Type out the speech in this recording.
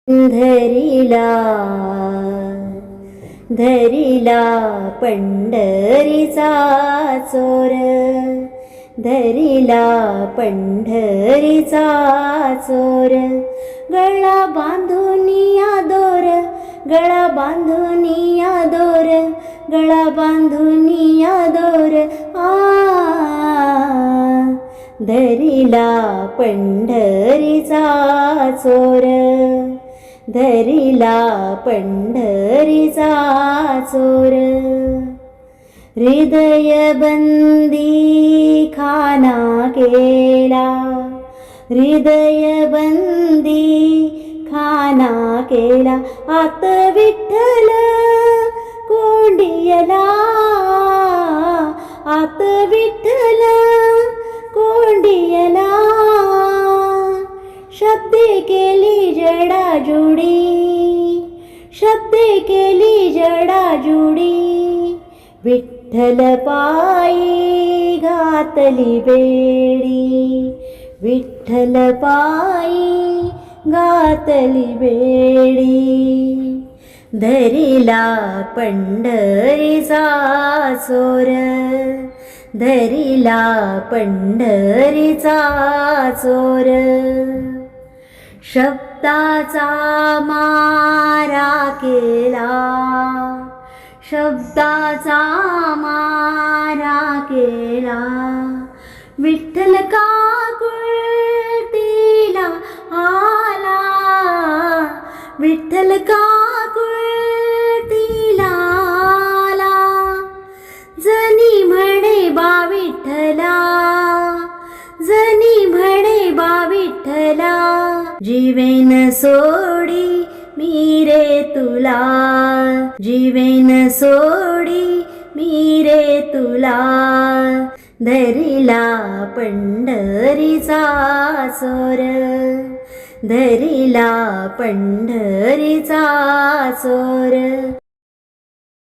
धरिला धरिला पंढरीचा चोर, धरिला पंढरीचा चोर. गळा बांधुनिया दोर, गळा बांधुनिया दोर, गळा बांधुनिया दोर. धरिला पंढरीचा चोर, धरिला पंढरीचा चोर. हृदय बंदी खाना केला, हृदय बंदी खाना केला. आत विठ्ठल कोंडियला, आत विठ्ठल कोंडियला. शब्दे केली जडाजुडी, शब्दे केली जडाजुडी. विठ्ठल पायी घातली बेडी, विठ्ठल पायी घातली बेडी. धरिला पंढरीचा चोर, धरिला पंढरीचा चोर. शब्दाचा मारा केला, शब्दाचा मारा केला. विठ्ठल काकुळतीला आला, विठ्ठल काकुळतीला आला. जनी म्हणे बा विठ्ठला, जनी म्हणे बा विठ्ठला. जीवेन सोडी मी रे तुला, जीवेन सोडी मी रे तुला. धरिला पंढरीचा चोर, धरिला पंढरीचा चोर.